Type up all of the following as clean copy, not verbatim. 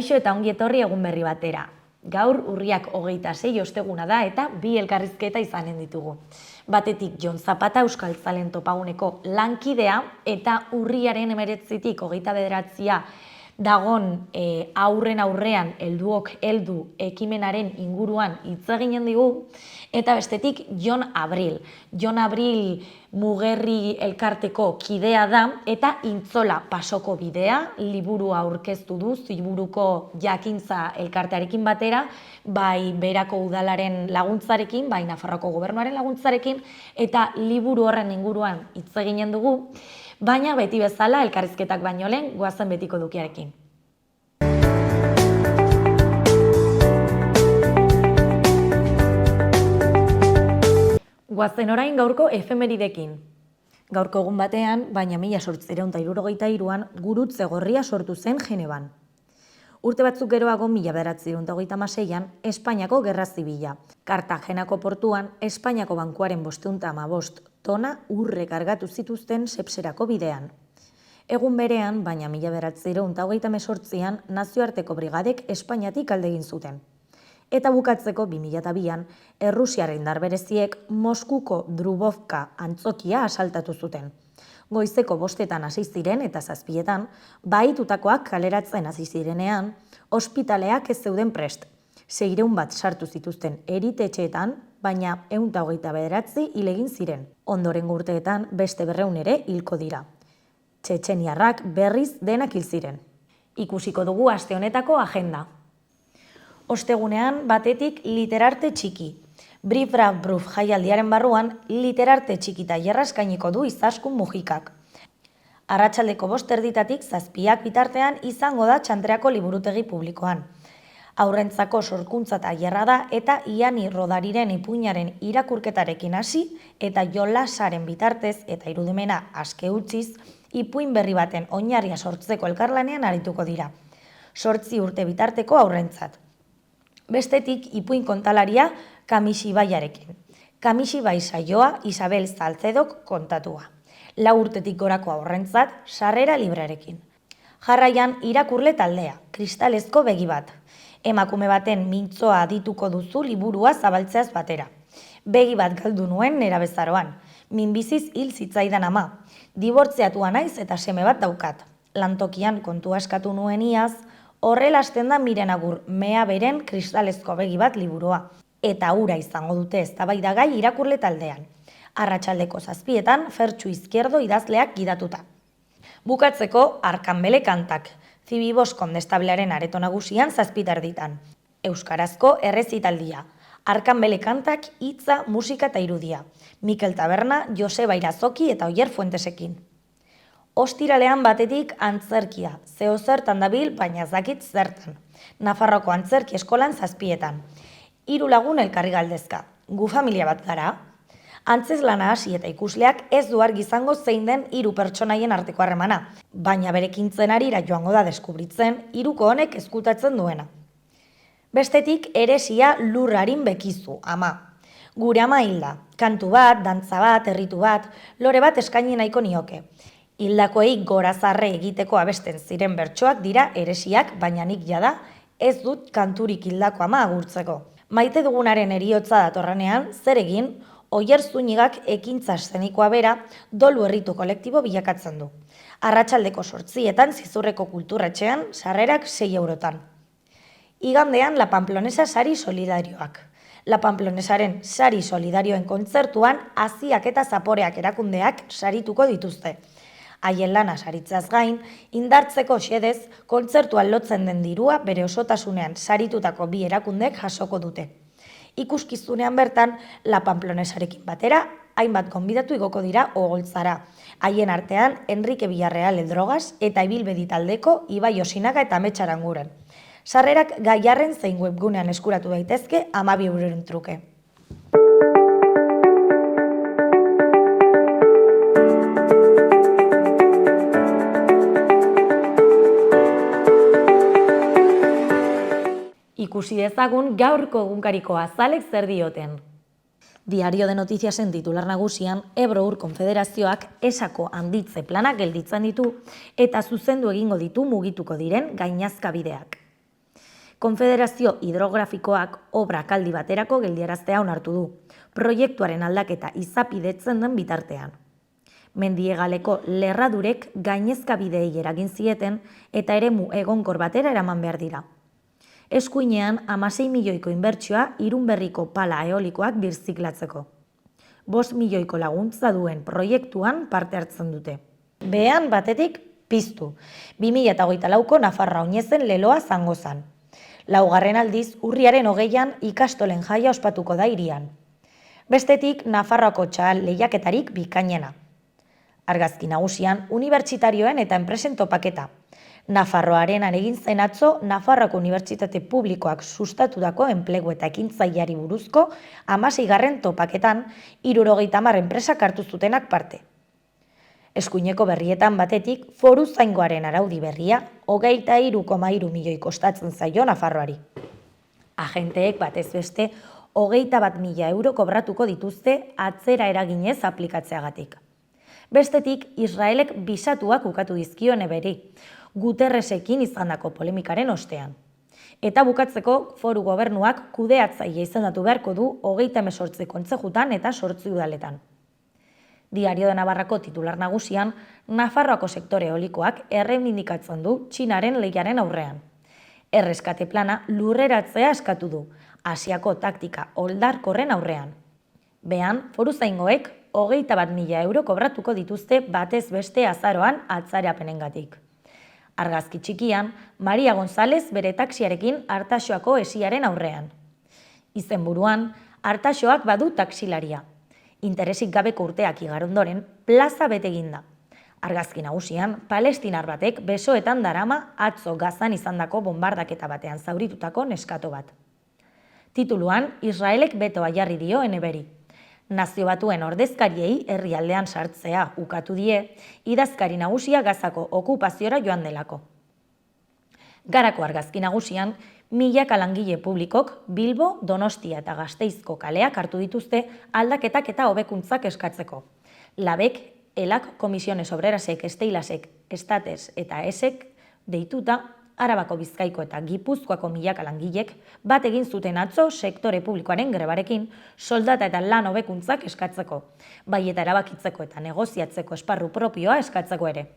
Kaixo eta ongi etorri egun berri batera. Gaur urriak 26 osteguna da eta bi elkarrizketa izanen ditugu. Batetik Jon Zapata Euskaltzalen topaguneko lankidea eta urriaren 19tik 29 dagon aurren aurrean helduok heldu ekimenaren inguruan hitz eginen digu, eta bestetik Jon Abril. Jon Abril Mugerri elkarteko kidea da eta Intzola pasoko bidea liburua aurkeztu du Ziburuko Jakintza elkartearekin batera, bai Berako udalaren laguntzarekin, bai Nafarroako gobernuaren laguntzarekin, eta liburu horren inguruan hitz eginen dugu. Baina beti bezala elkarrizketak baino lehen goazen betiko dukiarekin. Goazen orain gaurko efemeridekin. Gaurko egun batean, baina 1863an Gurutze Gorria sortu zen Genevan. Urte batzuk geroago 1936an Espainiako Gerra Zibila. Kartagenako portuan Espainiako bankuaren 515 tona urre kargatu zituzten Sepserako bidean. Egun berean, baina 1938an nazioarteko brigadek Espainiatik alde egin zuten. Eta bukatzeko 2002an Errusiar indar bereziek Moskuko Drubovka antzokia asaltatu zuten. Goizeko 5etan hasi ziren eta 7etan, bahitutakoak kaleratzen hasi zirenean, ospitaleak ez zeuden prest. 600 bat sartu zituzten eritetxeetan, baina 129 hil egin ziren. Ondorengo urteetan beste 200 ere hilko dira. Txetxeniarrak berriz denak hil ziren. Ikusiko dugu aste honetako agenda. Ostegunean batetik literarte txiki. Brif Braf Bruf jaialdiaren barruan literarte txiki tailerra eskainiko du Izaskun Mujikak. Arratsaldeko 5:00 7:00 bitartean izango da Txantreako liburutegi publikoan. Haurrentzako sorkuntza tailerra da eta Iani Rodariren ipuinaren irakurketarekin hasi eta jolasaren bitartez eta irudimena aske utziz ipuin berri baten oinarria sortzeko elkarlanean arituko dira. 8 urte bitarteko haurrentzat. Bestetik ipuin kontalaria Kamixibaiarekin. Kamixibai saioa Isabel Salcedok kontatua. 4 urtetik gorako haurrentzat sarrera librearekin. Jarraian irakurle taldea, Kristalezko begi bat. Emakume baten mintzoa adituko duzu liburua zabaltzeaz batera. Begi bat galdu nuen nerabezaroan. Minbiziz hil zitzaidan ama. Dibortziatua naiz eta seme bat daukat. Lantokian kontua eskatu nuen iaz, horrela hasten da Miren Agur Mea beren Kristalezko begi bat liburua. Eta hura izango dute eztabaidagai irakurle taldean. Arratsaldeko 7etan Fertxu Izquierdo idazleak gidatuta. Bukatzeko Arkanbele kantak. Zibibos kondestablearen areto nagusian 7:30. Euskarazko errezitaldia. Arkanbele kantak hitza, musika eta irudia. Mikel Taberna, Joseba Irazoki eta Oier Fuentesekin. Ostiralean batetik antzerkia. Zeozertan dabil, baina ez dakit zertan. Nafarroko antzerki eskolan 7:00. 3 lagun elkarri galdezka. Gu familia bat gara? Antzeslana hasi eta ikusleak ez du argi izango zein den 3 pertsonaien arteko harremana, baina berekintzen arira joango da deskubritzen 3ko honek ezkutatzen duena. Bestetik eresia Lurrarin bekizu, ama. Gure ama hilda, kantu bat, dantza bat, erritu bat, lore bat eskaini nahiko nioke. Hildakoei gorazarre egiteko abesten ziren bertsoak dira eresiak, baina nik jada ez dut kanturik hildako ama agurtzeko. Maite dugunaren eriotza datorrenean, zer egin, Oier Zunigak ekintza eszenikoa bera dolu erritu kolektibo bilakatzen du. Arratsaldeko 8:00 Zizurreko kulturretxean, sarrerak 6 eurotan. Igandean La Pamplonesa sari solidarioak. La Pamplonesaren sari solidarioen kontzertuan haziak eta zaporeak erakundeak sarituko dituzte. Haien lana saritzeaz gain, indartzeko xedez, kontzertuan lotzen den dirua bere osotasunean saritutako bi erakundek jasoko dute. Ikuskizunean bertan, La Pamplonesarekin batera, hainbat gonbidatu igoko dira Ogoltzara. Haien artean, Enrique Villarreal Eldrogas eta Ibilbedi taldeko Ibai Osinaga eta Ametsa Aranguren. Sarrerak Gaiarren zein webgunean eskuratu daitezke 12 euroren truke. Ikusi dezagun gaurko egunkariko azalek zer dioten. Diario de Noticiasen titular nagusian, Ebro Ur Konfederazioak esako handitze planak gelditzen ditu eta zuzendu egingo ditu mugituko diren gainazka bideak. Konfederazio Hidrografikoak obra kaldi baterako geldiaraztea onartu du, proiektuaren aldaketa izapidetzen den bitartean. Mendiegaleko lerradurek gainezka bideei eragin zieten eta eremu egonkor batera eraman behar dira. Eskuinean 16 milioiko inbertsioa Irunberriko pala eolikoak birziklatzeko. 5 milioiko laguntza duen proiektuan parte hartzen dute. Behean batetik piztu, 2024ko Nafarroa Oinezen leloa zango zan. Laugarren aldiz, urriaren 20an ikastolen jaia ospatuko da hirian. Bestetik, Nafarroako txahal lehiaketarik bikainena. Argazki nagusian, unibertsitarioen eta enpresen topaketa. Nafarroarenan egin zen atzo, Nafarroako Unibertsitate Publikoak sustatutako enplegu eta ekintzaileari buruzko 16. topaketan 70 enpresak hartu zutenak parte. Eskuineko berrietan batetik, foruzaingoaren araudi berria, 23,3 milioi kostatzen zaio Nafarroari. Agenteek batez beste, 21.000 euro kobratuko dituzte atzera eraginez aplikatzeagatik. Bestetik, Israelek bisatuak ukatu dizkio neberi, Guterresekin izandako polemikaren ostean. Eta bukatzeko, foru gobernuak kudeatzaile izendatu beharko du 38 kontzejutan eta 8 udaletan. Diario de Navarrako titular nagusian, Nafarroako sektore eolikoak erreibindikatzen du Txinaren lehiaren aurrean. Erreskate plana lurreratzea eskatu du, Asiako taktika oldarkorren aurrean. Behan, foruzaingoek 21.000 euro kobratuko dituzte batez beste azaroan atzerapenengatik. Argazki txikian, Maria González bere taxiarekin Artaxoako esiaren aurrean. Izenburuan, Artaxoak badu taxilaria. Interesik gabeko urteak igaro ondoren, plaza bete egin da. Argazki nagusian, palestinar batek besoetan darama atzo Gazan izandako bombardaketa batean zauritutako neskato bat. Tituluan, Israelek betoa jarri dio eneberi. Nazio Batuen ordezkariei herrialdean sartzea ukatu die, idazkari nagusia Gazako okupaziora joan delako. Garako argazki nagusian, milaka langile publikok Bilbo, Donostia eta Gasteizko kaleak hartu dituzte aldaketak eta hobekuntzak eskatzeko. Labek, Elak, Komisiones Obrerasek, Esteilasek, Estates eta Esek deituta, Arabako, Bizkaiko eta Gipuzkoako milaka langilek bat egin zuten atzo sektore publikoaren grebarekin soldata eta lan hobekuntzak eskatzeko, bai eta erabakitzeko eta negoziatzeko esparru propioa eskatzeko ere.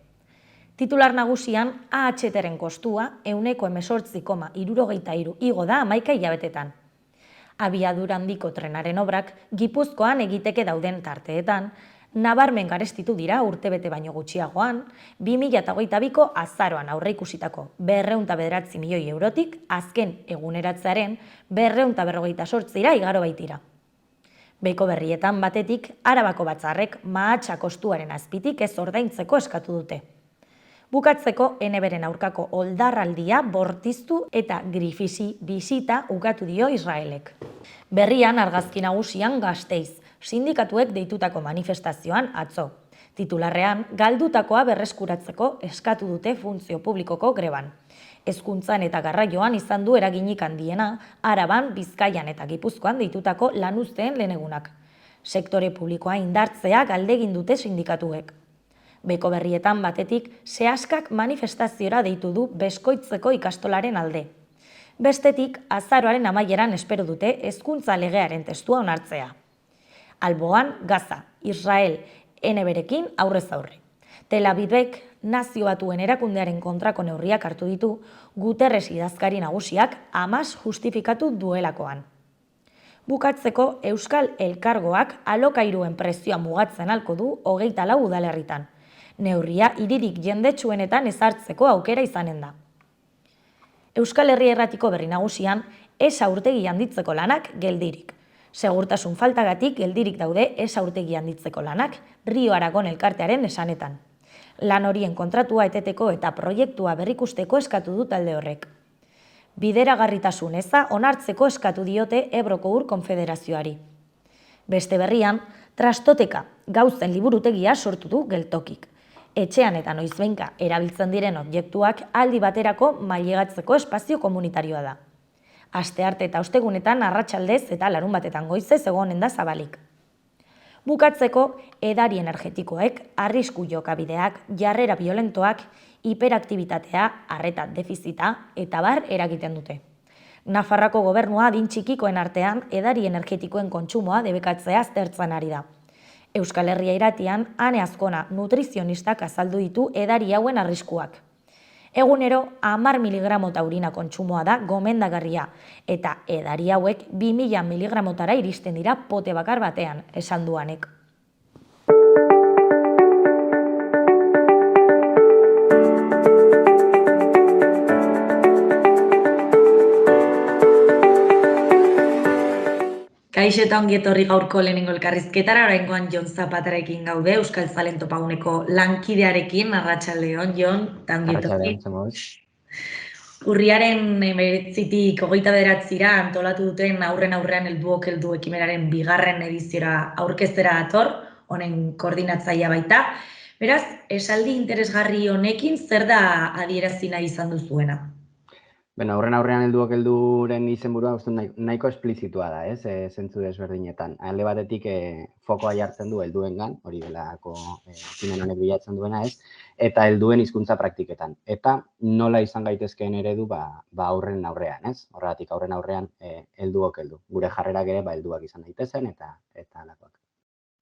Titular nagusian, AHT-ren kostua 18,73 igo da 11 hilabetetan. Abiadura handiko trenaren obrak Gipuzkoan egiteke dauden tarteetan, nabarmen garestitu dira urtebete baino gutxiagoan, 2022ko azaroan aurreikusitako 209 milioi eurotik azken eguneratzearen 258 igaro baitira. Beiko berrietan batetik, Arabako batzarrek mahatsa kostuaren azpitik ez ordaintzeko eskatu dute. Bukatzeko, eneberen aurkako oldarraldia bortiztu eta grifisi bisita ukatu dio Israelek. Berrian argazki nagusian Gasteiz, sindikatuek deitutako manifestazioan atzo. Titularrean, galdutakoa berreskuratzeko eskatu dute funtzio publikoko greban. Hezkuntzan eta garraioan izan du eraginik handiena, Araban, Bizkaian eta Gipuzkoan deitutako lanuzteen lehenegunak. Sektore publikoa indartzea galdegin dute sindikatuek. Beko berrietan batetik, sehaskak manifestaziora deitu du Beskoitzeko ikastolaren alde. Bestetik, azaroaren amaieran espero dute hezkuntza legearen testua onartzea. Alboan, Gaza, Israel, eneberekin aurrez aurre. Tel Avivek Nazio Batuen erakundearen kontrako neurriak hartu ditu, Guterres idazkari nagusiak Hamas justifikatu duelakoan. Bukatzeko, Euskal Elkargoak alokairuen prezioa mugatzen halko du 24 udalerritan. Neurria hiririk jendetsuenetan ezartzeko aukera izanen da. Euskal Herri Erratiko berri nagusian, esa urtegi handitzeko lanak geldirik. Segurtasun faltagatik geldirik daude esa urtegi handitzeko lanak Rio Aragon elkartearen esanetan. Lan horien kontratua eteteko eta proiektua berrikusteko eskatu du talde horrek. Bideragarritasun eza onartzeko eskatu diote Ebroko Ur Konfederazioari. Beste berrian, trastoteka gauzen liburutegia sortu du geltokik. Etxean eta noizbehinka erabiltzen diren objektuak aldi baterako mailegatzeko espazio komunitarioa da. Astearte eta ostegunetan arratsaldez eta larunbatetan goizez egonen da zabalik. Bukatzeko, edari energetikoek, arrisku jokabideak, jarrera violentoak, hiperaktibitatea, arreta defizita eta bar eragiten dute. Nafarroako gobernua adin txikikoen artean edari energetikoen kontsumoa debekatzea aztertzen ari da. Euskal Herria Irratian Ane Azkona nutrizionistak azaldu ditu edari hauen arriskuak. Egunero 10 miligramo taurina kontsumoa da gomendagarria eta edari hauek 2000 miligramotara iristen dira pote bakar batean, esan du Anek. Kaixo eta ongi etorri gaurko lehenengo elkarrizketara, oraingoan Jon Zapatarekin gaude, Euskal Zalen Topaguneko lankidearekin, arratsaldeon Jon, eta ongi etorri. Urriaren 19tik 29ra antolatu duten aurren aurrean helduok heldu ekimenaren 2. ediziora aurkeztera dator, honen koordinatzailea baita. Beraz, esaldi interesgarri honekin zer da adierazi nahi izan duzuena? Aurren aurrean helduok helduren izenburua uste nahiko esplizitua da, zentzu desberdinetan. Alde batetik fokoa jartzen du helduengan, hori delako ekimen honek bilatzen duena, eta helduen hizkuntza praktiketan. Eta nola izan gaitezkeen eredu aurren aurrean, Horregatik aurren aurrean helduok heldu. Gure jarrerak ere helduak izan daitezen eta alakoak.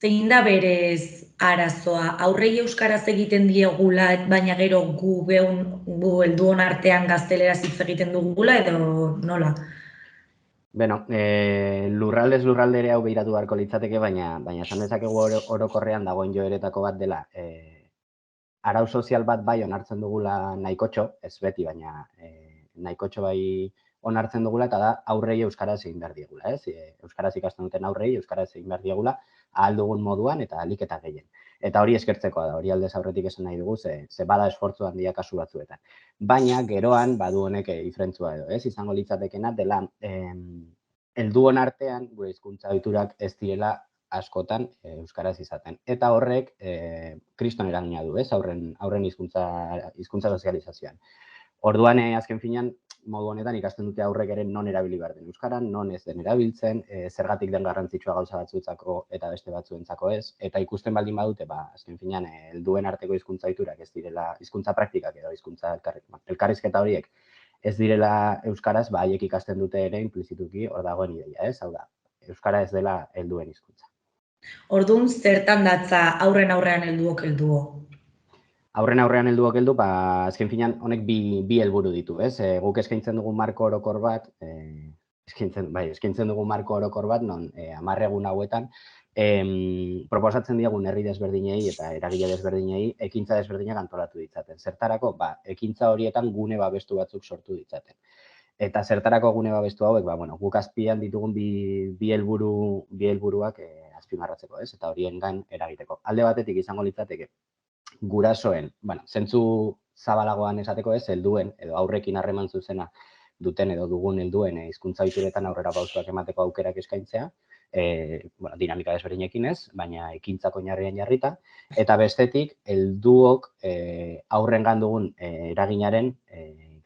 Zein da berez arazoa? Aurrei euskaraz egiten diegula, baina gero gu helduon artean gazteleraz hitz egiten dugula edo nola? Lurraldez lurralde ere hau behiratu beharko litzateke, baina esan dezakegu orokorrean dagoen joeretako bat dela. Arau sozial bat bai onartzen dugula nahikotxo, ez beti, baina nahikotxo bai onartzen dugula, eta da aurrei euskaraz egin behar diegula. Euskaraz ikasten duten aurrei euskaraz egin behar diegula, ahal dugun moduan eta ahalik eta gehien. Eta hori eskertzekoa da, hori aldez aurretik esan nahi dugu, ze bada esfortzu handia kasu batzuetan. Baina geroan badu honek diferentzua edo, izango litzatekena dela helduon artean gure hizkuntza ohiturak ez direla askotan euskaraz izaten. Eta horrek kriston eragina du, aurren hizkuntza sozializazioan. Orduan, azken finean, modu honetan ikasten dute aurrek ere non erabili behar den euskaran, non ez den erabiltzen, zergatik den garrantzitsua gauza batzuentzako eta beste batzuentzako ez, eta ikusten baldin badute, azken finean, helduen arteko hizkuntza ohiturak ez direla, hizkuntza praktikak edo hizkuntza elkarrizketa horiek ez direla euskaraz, haiek ikasten dute ere implizituki hor dagoen ideia, hau da, euskara ez dela helduen hizkuntza. Orduan, zertan datza aurren aurrean helduok helduo? Aurren aurrean helduok heldu, azken finean honek bi helburu ditu, Guk eskaintzen dugun marko orokor bat, eskaintzen dugun marko orokor bat, non 10 egun hauetan, proposatzen diagun herri desberdinei eta eragile desberdinei ekintza desberdinak antolatu ditzaten. Zertarako, ekintza horietan gune babestu batzuk sortu ditzaten. Eta zertarako gune babestu hauek, guk azpian ditugun bi helburuak azpimarratzeko, eta horien gain eragiteko. Alde batetik izango litzateke gurasoen, zentzu zabalagoan esateko helduen edo aurrekin harreman zuzena duten edo dugun helduen hizkuntza ohituretan aurrera pausoak emateko aukerak eskaintzea, dinamika desberdinekin baina ekintzak oinarrian jarrita, eta bestetik helduok aurrengan dugun eraginaren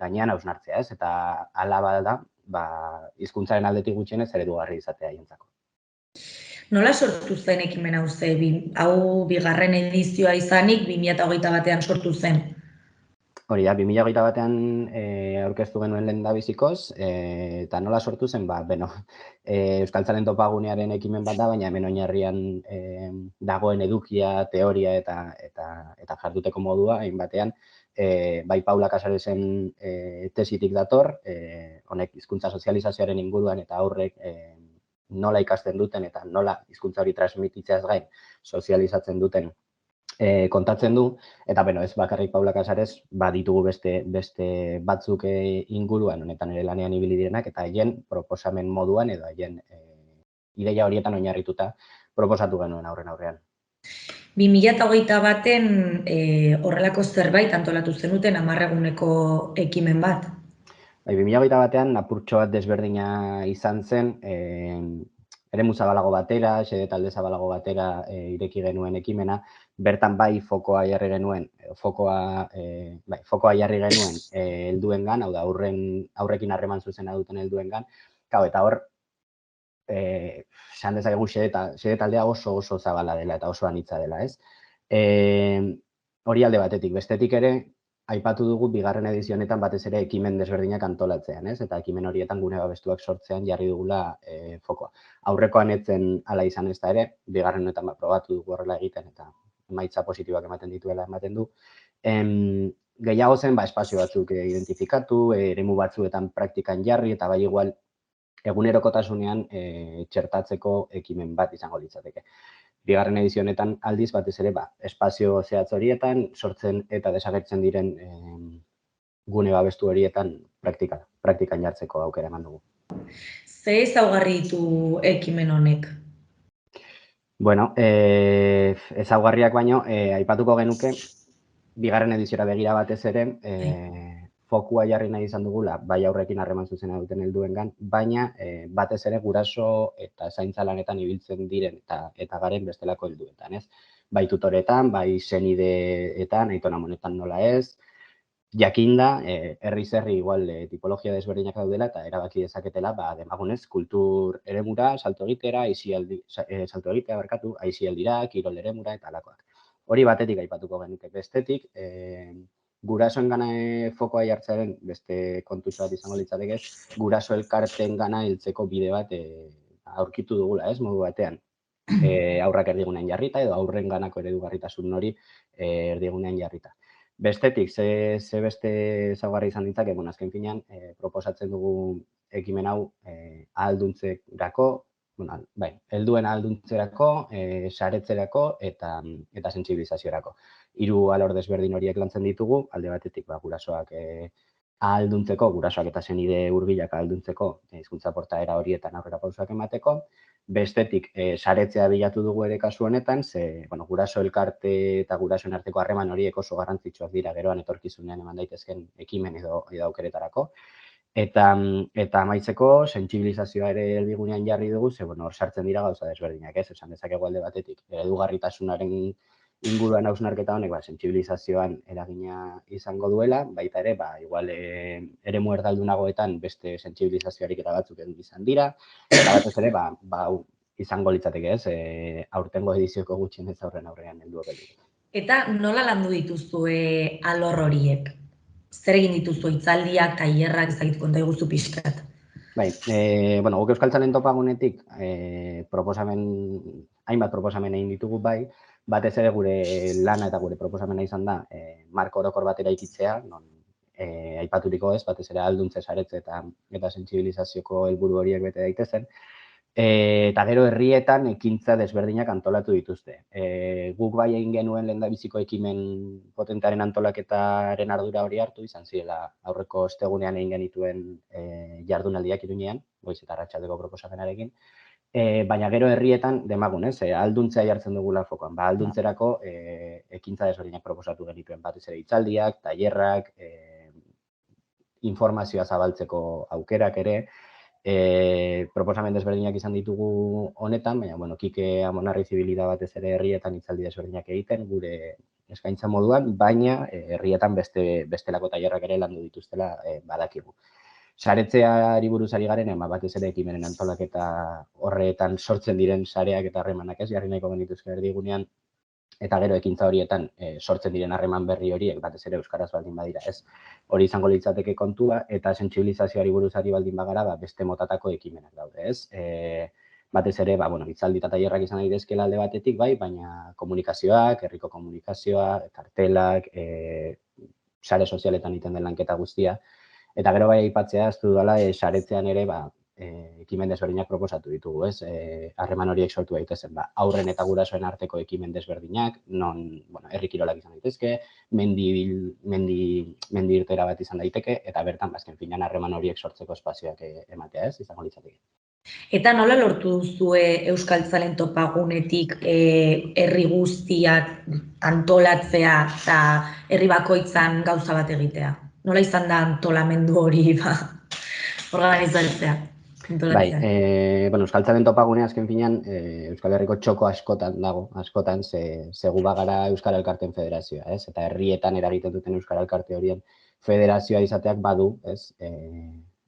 gainean hausnartzea, eta hala bada, hizkuntzaren aldetik gutxienez eredugarri izatea haientzako. Nola sortu zen ekimen hau hau 2. edizioa izanik 2021an sortu zen? Hori da, 2021an aurkeztu genuen lehendabizikoz, eta nola sortu zen, Euskal Zalen Topagunearen ekimen bat da, baina hemen oinarrian dagoen edukia, teoria eta jarduteko modua, hainbatean, bai Paula Casaresen tesitik dator, honek hizkuntza sozializazioaren inguruan eta aurrek nola ikasten duten eta nola hizkuntza hori transmititzeaz gain sozializatzen duten kontatzen du, eta ez bakarrik Paula Casares, ditugu beste batzuk inguruan honetan ere lanean ibili direnak, eta haien proposamen moduan edo haien ideia horietan oinarrituta proposatu genuen aurren aurrean. 2021en horrelako zerbait antolatu zenuten 10 eguneko ekimen bat? 2021an apurtxo bat desberdina izan zen, eremu zabalago batera, xede talde zabalago batera ireki genuen ekimena, bertan bai fokoa jarri genuen helduengan, hau da aurrekin harreman zuzena duten helduengan, eta hor, esan dezakegu xede taldea oso zabala dela eta oso anitza dela, Hori alde batetik, bestetik ere, aipatu dugu bigarren edizio honetan batez ere ekimen desberdinak antolatzean, ez? Eta ekimen horietan gune babestuak sortzean jarri dugula fokoa. Aurrekoan etzen hala izan ez da ere, bigarren honetan probatu dugu horrela egiten eta emaitza positiboak ematen dituela ematen du. Gehiago zen, espazio batzuk identifikatu, eremu batzuetan praktikan jarri eta bai igual egunerokotasunean txertatzeko ekimen bat izango litzateke. Bigarren edizio honetan aldiz batez ere espazio zehatz horietan sortzen eta desagertzen diren gune babestu horietan praktikan jartzeko aukera eman dugu. Ze ezaugarri ditu ekimen honek? Bueno, ezaugarriak baino aipatuko genuke bigarren ediziora begira batez ere fokua jarri nahi izan dugula, bai aurrekin harreman zuzena duten helduengan, baina batez ere guraso eta zaintza lanetan ibiltzen diren eta garen bestelako helduetan, ez? Bai tutoretan, bai senideetan, aitona amonetan nola ez, jakinda, herriz herri igual tipologia desberdinak daudela eta erabaki dezaketela, demagunez, kultur eremura, salto egitea, aisialdira, kirol eremura eta alakoak. Hori batetik aipatuko genuke, bestetik, gurasoen gana fokoa jartzearen beste kontu bat izango litzateke, guraso elkarteen gana hiltzeko bide bat aurkitu dugula, ez, modu batean. Aurrak erdigunean jarrita edo aurren ganako eredugarritasun hori erdigunean jarrita. Bestetik, ze beste ezaugarri izan ditzake, azken finean, proposatzen dugu ekimen hau ahalduntzetarako, helduen ahalduntzerako, saretzerako eta sentsibilizaziorako. 3 alor desberdin horiek lantzen ditugu, alde batetik gurasoak ahalduntzeko, gurasoak eta senide hurbilak ahalduntzeko hizkuntza portaera horietan aurrera pausoak emateko. Bestetik, saretzea bilatu dugu ere kasu honetan, guraso elkarte eta gurasoen arteko harreman horiek oso garrantzitsuak dira geroan etorkizunean eman daitezken ekimen edo aukeretarako. Eta amaitzeko, sentsibilizazioa ere erdigunean jarri dugu, hor sartzen dira gauza desberdinak, ez? Esan dezakegu alde batetik, eredugarritasunaren inguruan hausnarketa honek sentsibilizazioan eragina izango duela, baita ere, igual eremu erdaldunagoetan beste sentsibilizazioarik eta batzuk izan dira, eta batez ere, izango litzateke, ez? Aurtengo edizioko gutxienez aurrean helduko dugu. Eta nola landu dituzu alor horiek? Zer egin dituzu hitzaldiak, tailerrak, ez dakit konta iguzu pixkat? Guk Euskal Talento Pagunetik hainbat proposamen egin ditugu batez ere gure lana eta gure proposamena izan da marko orokor bat eraikitzea, non aipaturiko ez, batez ere ahalduntze saretze eta sentsibilizazioko helburu horiek bete daitezen. Eta gero herrietan ekintza desberdinak antolatu dituzte. Guk bai egin genuen lehendabiziko ekimen potentearen antolaketaren ardura hori hartu, izan zirela aurreko ostegunean egin genituen jardunaldiak Iruñean, goiz eta arratsaldeko proposamenarekin. Baina gero herrietan demagun, ez? Ahalduntzea jartzen dugula fokoan. Ahalduntzerako ekintza desberdinak proposatu genituen, batez ere hitzaldiak, tailerrak, informazioa zabaltzeko aukerak ere, proposamen desberdinak izan ditugu honetan, baina, Kike Amonarri zibilida batez ere herrietan hitzaldi desberdinak egiten, gure eskaintza moduan, baina herrietan bestelako tailerrak ere landu dituztela badakigu. Saretzeari buruz ari garen, batez ere ekimenen antolaketa horretan sortzen diren sareak eta harremanak ez, jarri nahiko genituzke erdigunean, eta gero ekintza horietan sortzen diren harreman berri horiek, batez ere euskaraz baldin badira, ez? Hori izango litzateke kontua, eta sentsibilizazioari buruzari baldin bagara, beste motatako ekimenak daude, ez? Batez ere, hitzaldi eta tailerrak izan daitezkeela alde batetik, baina komunikazioak, herriko komunikazioa, kartelak, sare sozialetan egiten den lanketa guztia, eta gero bai aipatzea, ez dudala, saretzean ere, ekimen desberdinak proposatu ditugu, ez? Harreman horiek sortu daitezen, aurren eta gurasoen arteko ekimen desberdinak, non, herri kirolak izan daitezke, mendi irtera bat izan daiteke, eta bertan, azken finean, harreman horiek sortzeko espazioak ematea, ez? Izango litzateke. Eta nola lortu duzue Euskal Talento Pagunetik herri guztiak antolatzea eta herri bakoitzan gauza bat egitea? Nola izan da antolamendu hori organizatzea? Euskal Talento Pagune azken finean Euskal Herriko txoko askotan dago, zegu bagara Euskal Elkarteen Federazioa, ez? Eta herrietan eragiten duten Euskal Elkarte horien federazioa izateak badu, ez?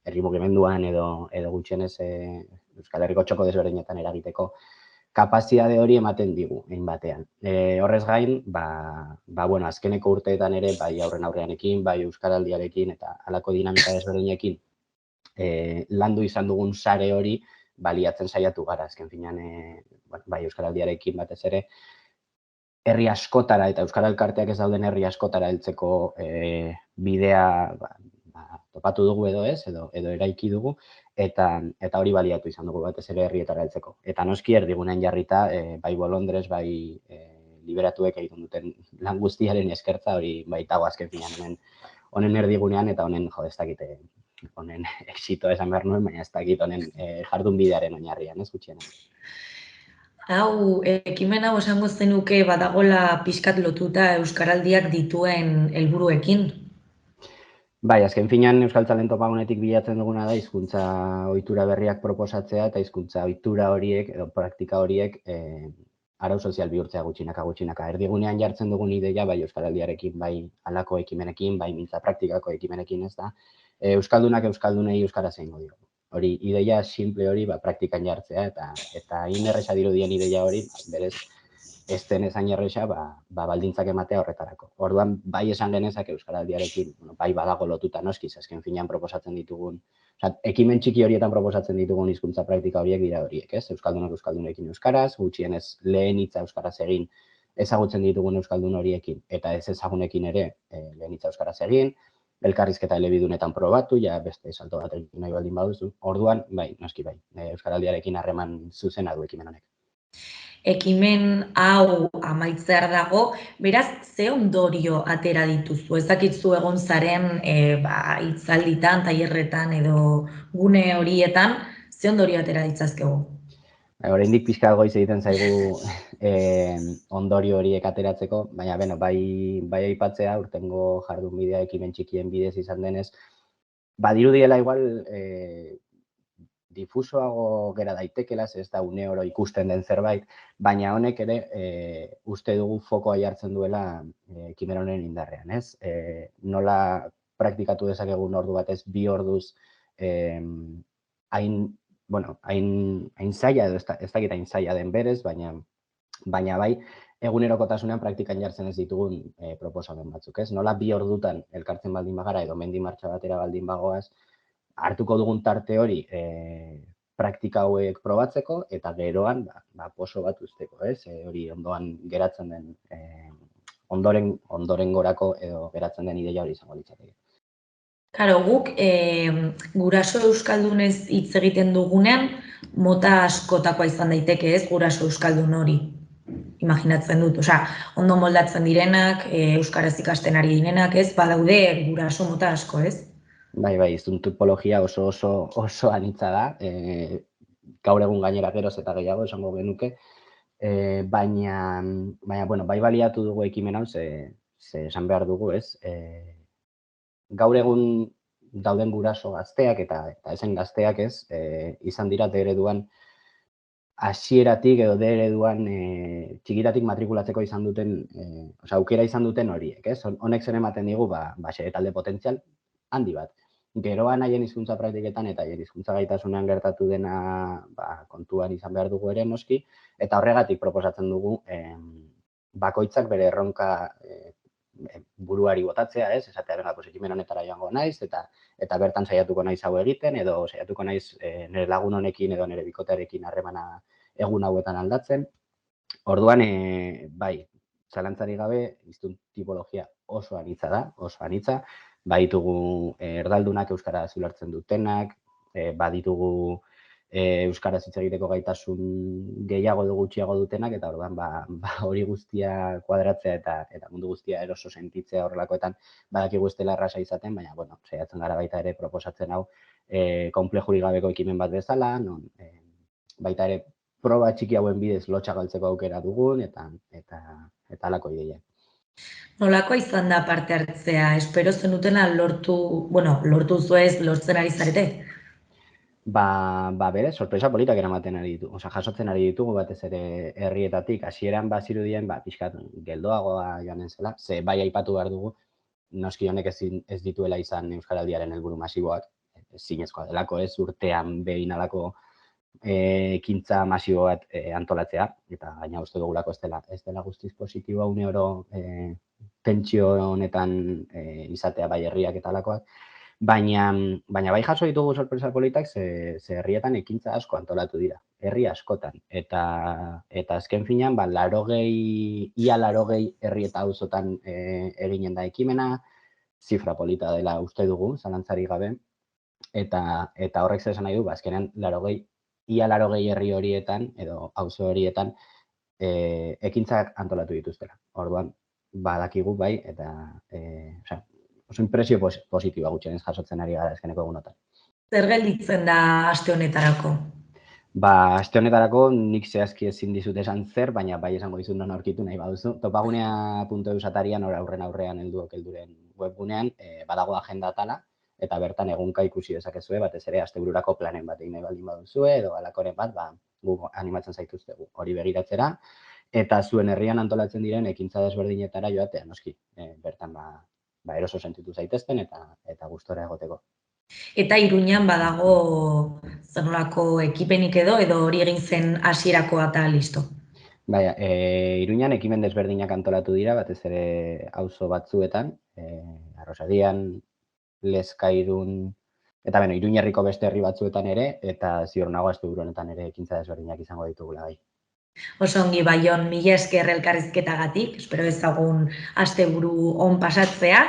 Herri mugimenduan edo gutxienez Euskal Herriko txoko desberdinetan eragiteko kapazitate hori ematen digu, egin batean. Horrez gain, bueno, azkeneko urteetan ere, bai aurren aurreanekin, bai Euskaraldiarekin eta halako dinamika desberdinekin landu izan dugun sare hori baliatzen saiatu gara. Azken finean, bai Euskaraldiarekin batez ere, herri askotara eta Euskara Elkarteak ez dauden herri askotara heltzeko bidea topatu dugu edo ez, edo eraiki dugu, eta hori baliatu izan dugu batez ere herrietara heltzeko. Eta noski erdigunean jarrita, bai Bolondres, bai liberatuek egiten duten lan guztiaren eskertza hori baitago azken finean honen erdigunean eta honen, ez dakite, honen exitoa esan behar nuen, baina ez dakit honen jardun bidearen oinarrian, ez gutxiena. Hau, ekimen hau esango zenuke badagola pixkat lotuta Euskaraldiak dituen helburuekin? Bai, azken finean Euskal Talent Topagunetik bilatzen duguna da hizkuntza ohitura berriak proposatzea eta hizkuntza ohitura horiek edo praktika horiek arau sozial bihurtzea gutxinaka. Erdigunean jartzen dugun ideia bai Euskaraldiarekin, bai halako ekimenekin, bai mintza praktikako ekimenekin ez da. Euskaldunak euskaldunei euskara zeingo diogu. Hori ideia simple hori praktikan jartzea eta hain erresa dirudien ideia hori berez ez den ezain erresa baldintzak ematea horretarako. Orduan, bai esan genezak Euskaraldiarekin, bai badago lotuta noskiz, azken finean proposatzen ditugun, ekimen txiki horietan proposatzen ditugun hizkuntza praktika horiek dira horiek, ez? Euskaldunak euskaldunekin euskaraz, gutxienez lehen hitza euskaraz egin ezagutzen ditugun euskaldun horiekin, eta ez ezagunekin ere lehen hitza euskaraz egin, elkarrizketa elebidunetan probatu, ja beste salto bat egin nahi baldin baduzu. Orduan, bai, noski bai, Euskaraldiarekin harreman zuzena du ekimen honek. Ekimen hau amaitzear dago, beraz, ze ondorio atera dituzu? Ez dakitzu egon zaren hitzalditan, tailerretan edo gune horietan, ze ondorio atera ditzazkegu? Oraindik pixka goiz egiten zaigu ondorio horiek ateratzeko, baina bai aipatzea urtengo jardunbidea ekimen txikien bidez izan denez, badirudiela igual difusoago gera daitekela, ez da une oro ikusten den zerbait, baina honek ere uste dugu fokoa jartzen duela ekimen honen indarrean, ez? Nola praktikatu dezakegun ordu batez, 2 orduz hain zaila edo ez dakit hain zaila den berez, baina bai egunerokotasunean praktikan jartzen ez ditugun proposamen batzuk, ez? Nola 2 ordutan elkartzen baldin bagara edo mendi martxa batera baldin bagoaz, hartuko dugun tarte hori praktika hauek probatzeko eta geroan poso bat usteko, ez? Hori ondoan geratzen den ondoren gorako edo geratzen den ideia hori izango litzateke. Karo, guk guraso euskaldunez hitz egiten dugunean, mota askotakoa izan daiteke, ez, guraso euskaldun hori. Imaginatzen dut, ondo moldatzen direnak, euskaraz ikasten ari direnak, ez, badaude guraso mota asko, ez? Bai, hiztun tipologia oso anitza da, gaur egun gainera geroz eta gehiago esango genuke, baina bai baliatu dugu ekimen hau, ze esan behar dugu, ez? Gaur egun dauden guraso gazteak eta ezen gazteak, ez, izan dira ereduan hasieratik edo ereduan txikitatik matrikulatzeko izan duten, aukera izan duten horiek, ez? Honek zen ematen digu, talde potentzial handi bat. Geroan haien hizkuntza praktiketan eta haien hizkuntza gaitasunean gertatu dena kontuan izan behar dugu ere noski, eta horregatik proposatzen dugu bakoitzak bere erronka buruari botatzea, ez? Esatea, ekimen honetara joango naiz, eta bertan saiatuko naiz hau egiten, edo saiatuko naiz nire lagun honekin edo nire bikotearekin harremana egun hauetan aldatzen. Orduan, bai, zalantzari gabe, hiztun tipologia oso anitza da, oso anitza. Baditugu erdaldunak euskaraz ulertzen dutenak, baditugu euskaraz hitz egiteko gaitasun gehiago edo gutxiago dutenak, eta orduan hori guztia kuadratzea eta mundu guztia eroso sentitzea horrelakoetan badakigu ez dela erraza izaten, baina saiatzen gara baita ere proposatzen hau konplexurik gabeko ekimen bat bezala, non baita ere proba txiki hauen bidez lotxa galtzeko aukera dugun eta halako ideia. Nolakoa izan da parte hartzea? Espero zenutela lortu zuez, lortzen ari zarete? Bere, sorpresa politak eramaten ari ditugu, jasotzen ari ditugu batez ere herrietatik, hasieran bazirudien pixkat geldoagoa joanen zela, ze bai aipatu behar dugu, noski honek ez dituela izan Euskaraldiaren helburu masiboak, zinezkoa delako ez, urtean behin alako ekintza masibo bat antolatzea, eta gaina uste dugulako ez dela guztiz positiboa une oro pentsio honetan izatea bai herriak eta alakoak, baina bai jaso ditugu sorpresa politak ze herrietan ekintza asko antolatu dira, herri askotan, eta azken finean ia 80 herri eta auzotan eginen da ekimena, zifra polita dela uste dugu, zalantzarik gabe, eta horrek zer esan nahi du, azkenean ia 80 herri horietan edo auzo horietan ekintzak antolatu dituztela. Orduan, badakigu bai, eta oso impresio positiboa gutxienez jasotzen ari gara azkeneko egunotan. Zer gelditzen da aste honetarako? Aste honetarako nik zehazki ezin dizut esan zer, baina bai esango dizut non aurkitu nahi baduzu. Topagunea.eus atarian, aurrean helduren webgunean, badago agenda atala, eta bertan egunka ikusi dezakezue, batez ere astebururako planen bat egin nahi baldin baduzue, edo alakoren bat, gu animatzen zaituztegu hori begiratzera, eta zuen herrian antolatzen diren ekintza desberdinetara joatea, noski, bertan eroso sentitu zaitezten eta gustora egoteko. Eta Iruñan badago zer nolako ekipenik edo hori egin zen hasierakoa eta listo? Baina, Iruñan ekimen desberdinak antolatu dira, batez ere auzo batzuetan, Arrosadian, Lezkairun, eta Iruña herriko beste herri batzuetan ere, eta ziur nago asteburu honetan ere ekintza desberdinak izango ditugula bai. Oso ongi Baion, mila esker elkarrizketagatik, espero ezagun asteburu on pasatzea,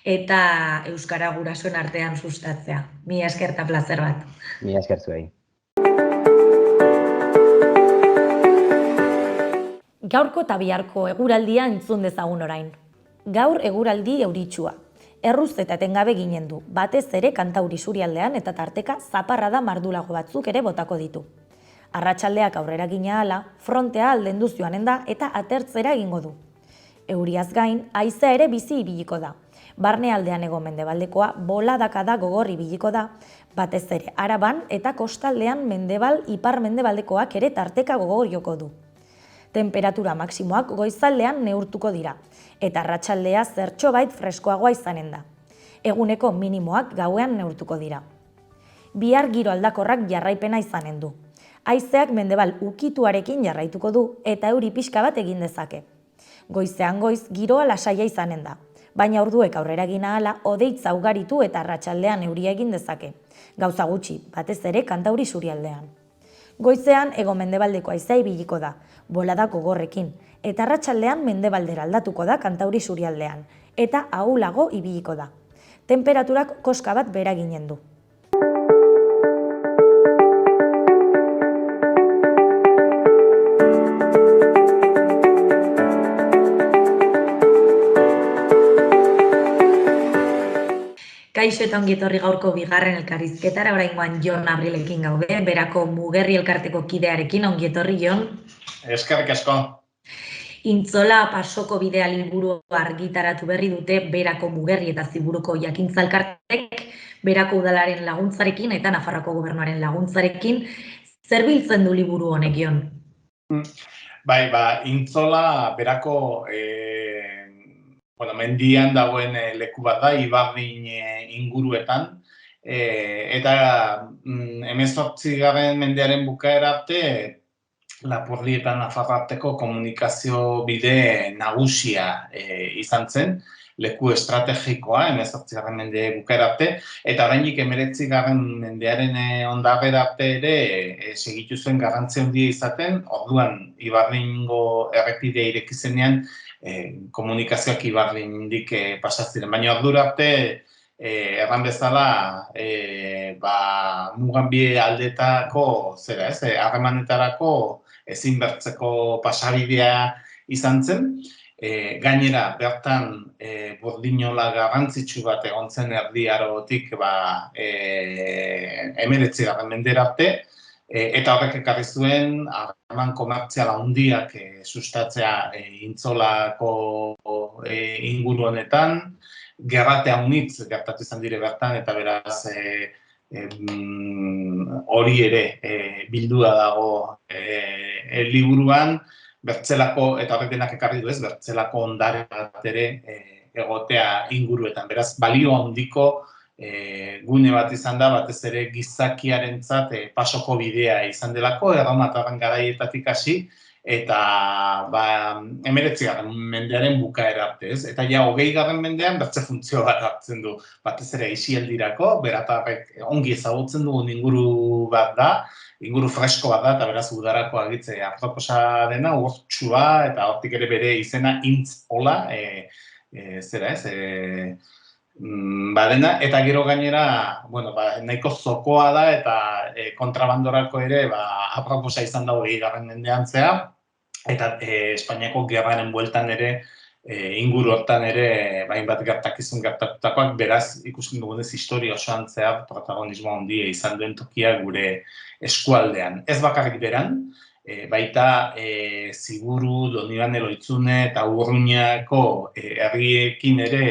eta euskara gurasoen artean sustatzea. Mila esker eta plazer bat. Mila esker zuei. Gaurko eta biharko eguraldia entzun dezagun orain. Gaur eguraldi euritsua. Erruz eta etengabe ginen du, batez ere Kantauri isurialdean eta tarteka zaparrada mardulago batzuk ere botako ditu. Arratsaldeak aurrera gina hala, frontea aldendu joanen da eta atertzera egingo du. Euriaz gain, haizea ere bizi ibiliko da. Barnealdean hego-mendebaldekoa boladakada gogor ibiliko da, batez ere Araban eta kostaldean mendebal ipar-mendebaldekoak ere tarteka gogor joko du. Temperatura maksimoak goizaldean neurtuko dira, eta arratsaldea zertxobait freskoagoa izanen da. Eguneko minimoak gauean neurtuko dira. Bihar giro aldakorrak jarraipena izanen du. Haizeak mendebal ukituarekin jarraituko du eta euri pixka bat egin dezake. Goizean goiz giroa lasaia izanen da, baina orduek aurrera egin ahala hodeitza ugaritu eta arratsaldean euria egin dezake. Gauza gutxi, batez ere Kantauri isurialdean. Goizean hego-mendebaldeko haizea ibiliko da, bolada gogorrekin, eta arratsaldean mendebaldera aldatuko da Kantauri isurialdean, eta ahulago ibiliko da. Temperaturak koska bat behera ginen du. Kaixo eta ongi etorri gaurko bigarren elkarrizketara, oraingoan Jon Abrilekin gaude, Berako Mugerri elkarteko kidearekin, ongi etorri Jon. Eskerrik asko. Intzola pasoko bidea liburu argitaratu berri dute Berako Mugerri eta Ziburuko Jakintza elkartek, Berako udalaren laguntzarekin eta Nafarroako gobernuaren laguntzarekin, zer biltzen du liburu honek Jon? Bai, Intzola Berako mendian dagoen leku bat da, Ibardin inguruetan, eta 18. mendearen bukaera arte, Lapurdi eta Nafarroa arteko komunikazio bide nagusia izan zen, leku estrategikoa, 18. mende bukaera arte, eta oraindik 19. mendearen ondarrera arte ere segitu zuen garrantzi handia izaten, orduan Ibardingo errepidea ireki zenean, komunikazioak Ibardindik pasatzen. Baina ordura arte, erran bezala, mugan bi aldetako, harremanetarako ezinbertzeko pasabidea izan zen. Gainera, bertan, burdinola garrantzitsu bat egon zen Erdi Arotik 19. mendera arte, eta horrek ekarri zuen harreman komertzial handiak sustatzea Intzolako inguru honetan, gerrate haunitz gertatu izan dire bertan, eta beraz hori ere bildua dago liburuan, bertzelako, eta horrek denak ekarri du ez, bertzelako ondare bat ere egotea inguruetan. Beraz, balio handiko gune bat izan da, batez ere gizakiarentzat pasoko bidea izan delako, erromatarren garaietatik hasi, eta 19. mendearen bukaera arte, ez? Eta ja 20. mendean bertze funtzio bat hartzen du, batez ere aisialdirako, beratarrek ongi ezagutzen dugun inguru bat da, inguru fresko bat da, eta beraz udarako agitze aproposa dena, urtsua, eta hortik ere bere izena intz hola, badena, eta gero gainera, nahiko zokoa da, eta kontrabandorako ere, aproposa izan da 20. mendean zehar, eta Espainiako gerraren bueltan ere, inguru hortan ere, hainbat gertakizun gertatutakoak, beraz, ikusten dugunez historia osoan zehar protagonismo handia izan duen tokia gure eskualdean. Ez bakarrik beran, baita Ziburu, Donibane Lohitzune eta Urruñako herriekin ere,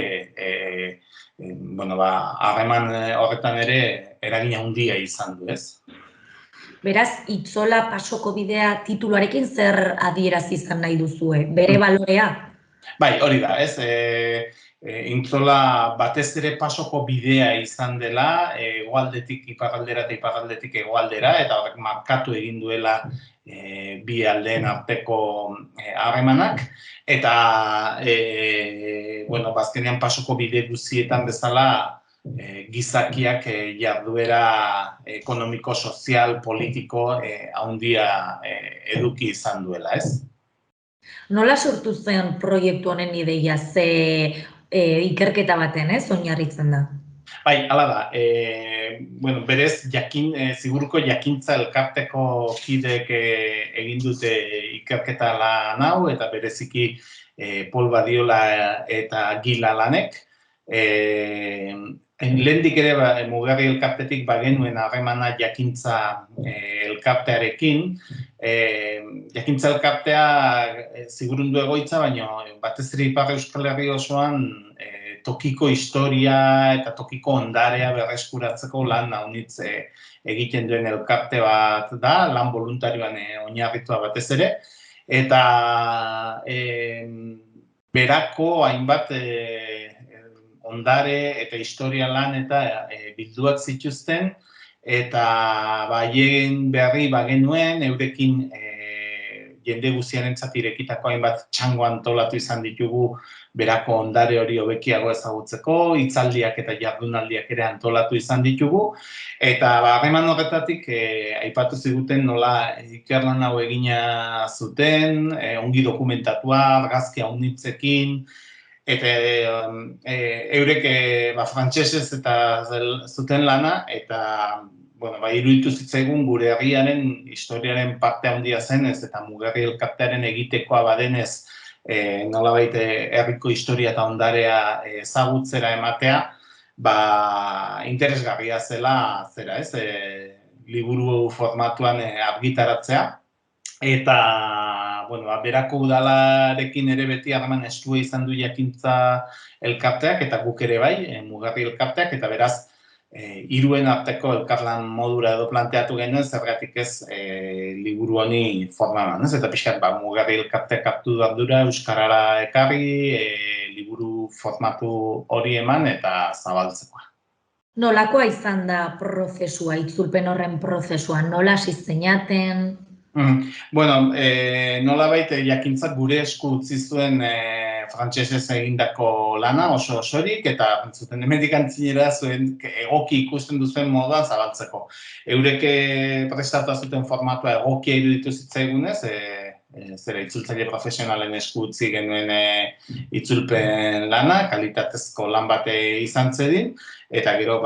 harreman horretan ere eragin handia izan du, ez? Beraz, Itzola pasoko bidea tituluarekin zer adierazi izan nahi duzue? Bere balorea? Bai, hori da, ez? Intzola batez ere pasoko bidea izan dela, hegoaldetik iparraldera eta iparraldetik hegoaldera, eta horrek markatu egin duela bi aldeen arteko harremanak, eta bazkenean pasoko bide guztietan bezala gizakiak jarduera ekonomiko, sozial, politiko handia eduki izan duela, ez? Nola sortu zen proiektu honen ideia, ze ikerketa baten, oinarritzen da? Bai, hala da. Berez, Ziburuko jakintza elkarteko kideek egin dute ikerketa lan hau, eta bereziki Pol Badiola eta Gila lanek. Lehendik ere Mugarri elkartetik bagenuen harremana jakintza elkartearekin. Jakintza elkartea Zigurundu egoitza, baina batez ere Ipar Euskal Herri osoan tokiko historia eta tokiko ondarea berreskuratzeko lan haunitz egiten duen elkarte bat da, lan voluntarioan oinarritua batez ere, eta berako hainbat ondare eta historia lan eta bilduak zituzten, eta haien berri bagenuen, eurekin jende guztiarentzat irekitako hainbat txango antolatu izan ditugu berako ondare hori hobekiago ezagutzeko, hitzaldiak eta jardunaldiak ere antolatu izan ditugu, eta harreman horretatik aipatu ziguten nola ikerlan hau egina zuten, ongi dokumentatua, argazki haunitzekin, eta eurek frantsesez eta zuten lana, eta iruditu zitzaigun gure herriaren historiaren parte handia zenez, eta Mugarri elkartearen egitekoa badenez, nolabait herriko historia eta ondarea ezagutzera ematea, interesgarria zela, liburu formatuan argitaratzea, eta berako udalarekin ere beti harreman estua izan du jakintza elkarteak, eta guk ere bai, Mugarri elkarteak, eta beraz, hiruen arteko elkarlan modura edo planteatu genuen, zergatik ez liburu honi formaman, ez? Eta pixkat, Mugarri elkarteak hartu du ardura, euskarara ekarri, liburu formatu hori eman eta zabaltzekoa. Nolakoa izan da prozesua, itzulpen horren prozesua, nola hasi zinaten? Nolabait jakintzak gure esku utzi zuen frantsesez egindako lana oso osorik, eta zuten hemendik antzinera zuen egoki ikusten duzuen moduan zabaltzeko. Eurek prestatu zuten formatua egokia iruditu zitzaigunez, itzultzaile profesionalen esku utzi genuen itzulpen lana, kalitatezko lan bate izan zedin, eta gero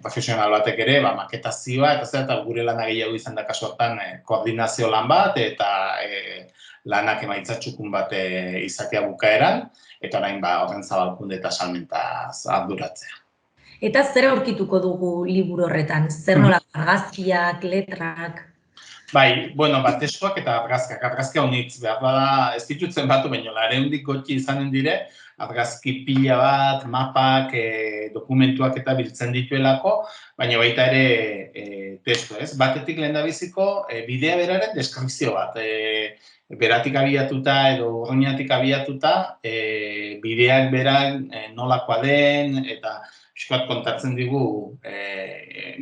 profesional batek ere maketazioa, eta gure lana gehiago izan da kasu hortan koordinazio lan bat, eta lanak emaitza txukun bat izatea bukaeran, eta orain horren zabalkunde eta salmentaz arduratzea. Eta zer aurkituko dugu liburu horretan? Zer nola argazkiak, letrak? Bai, testuak eta argazkia honitz behar bada, ez ditutzen batu baino, 200 gotxi izanen dire, argazki pila bat, mapak, dokumentuak eta biltzen dituelako, baina baita ere testu, ez? Batetik lehendabiziko bidea beraren deskripzio bat, beratik abiatuta edo Urruñatik abiatuta, bideak beran nolakoa den, eta pixkat kontatzen digu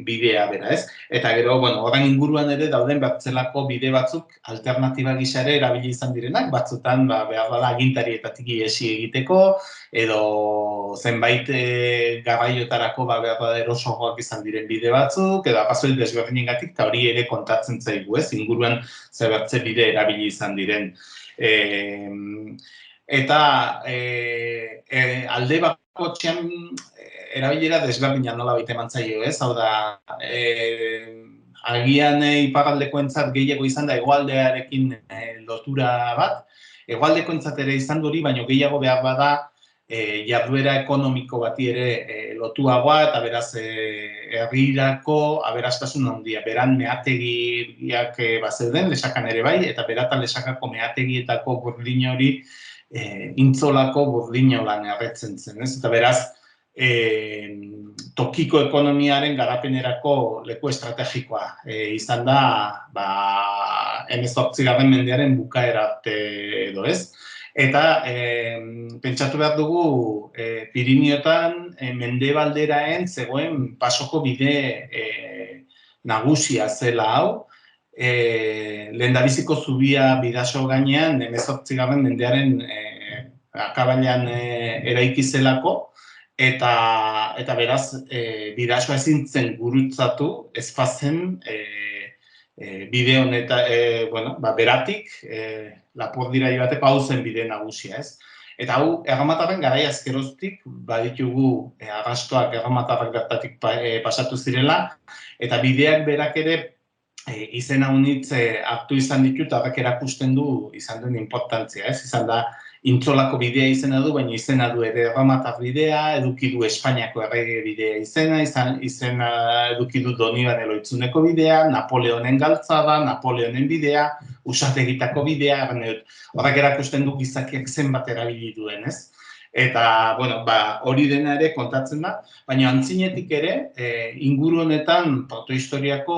bidea bera, ez? Eta gero, horren inguruan ere dauden bertzelako bide batzuk alternatiba gisa ere erabili izan direnak, batzutan behar bada agintarietatik ihesi egiteko, edo zenbait garraioetarako behar bada erosoagoak izan diren bide batzuk, edo arrazoi desberdinengatik, eta hori ere kontatzen zaigu, ez? Inguruan zebertze bide erabili izan diren. Eta alde bakotxean erabilera desberdina nola baita eman zaio, ez? Hau da, agian iparraldekoentzat gehiago izan da hegoaldearekin lotura bat, hegoaldekoentzat ere izan hori, baina gehiago behar bada jarduera ekonomiko bati ere lotuagoa, eta beraz herrirako aberastasun handia. Beran meategiak bazeuden, lesakan ere bai, eta beratan lesakako meategietako burdin hori intzolako burdinolan erretzen zen, ez? Eta beraz, tokiko ekonomiaren garapenerako leku estrategikoa izan da 18. mendearen bukaera arte edo, ez? Eta pentsatu behar dugu Pirinioetan mendebalderaen zegoen pasoko bide nagusia zela hau, lehendabiziko zubia bidaso gainean 18. mendearen akabailan eraiki zelako, eta beraz bidasoa ezin zen gurutzatu ez bazen bide honetan, beratik Lapurdira joateko hau zen bide nagusia, ez? Eta hau, erromatarren garai azkeroztik, baditugu arrastoak erromatarrak bertatik pasatu zirela, eta bideak berak ere izena unitz hartu izan ditu, eta horrek erakusten du izan duen importantzia, ez? Izan da, intzolako bidea izena du, baina izena du ere erromatar bidea, eduki du Espainiako errege bidea izena eduki du Donibane Lohitzuneko bidea, Napoleonen galtzada, Napoleonen bidea, Usategitako bidea, horrek erakusten du gizakiak zenbat erabili duen, ez? Eta, hori dena ere kontatzen da, baina antzinetik ere, inguru honetan protohistoriako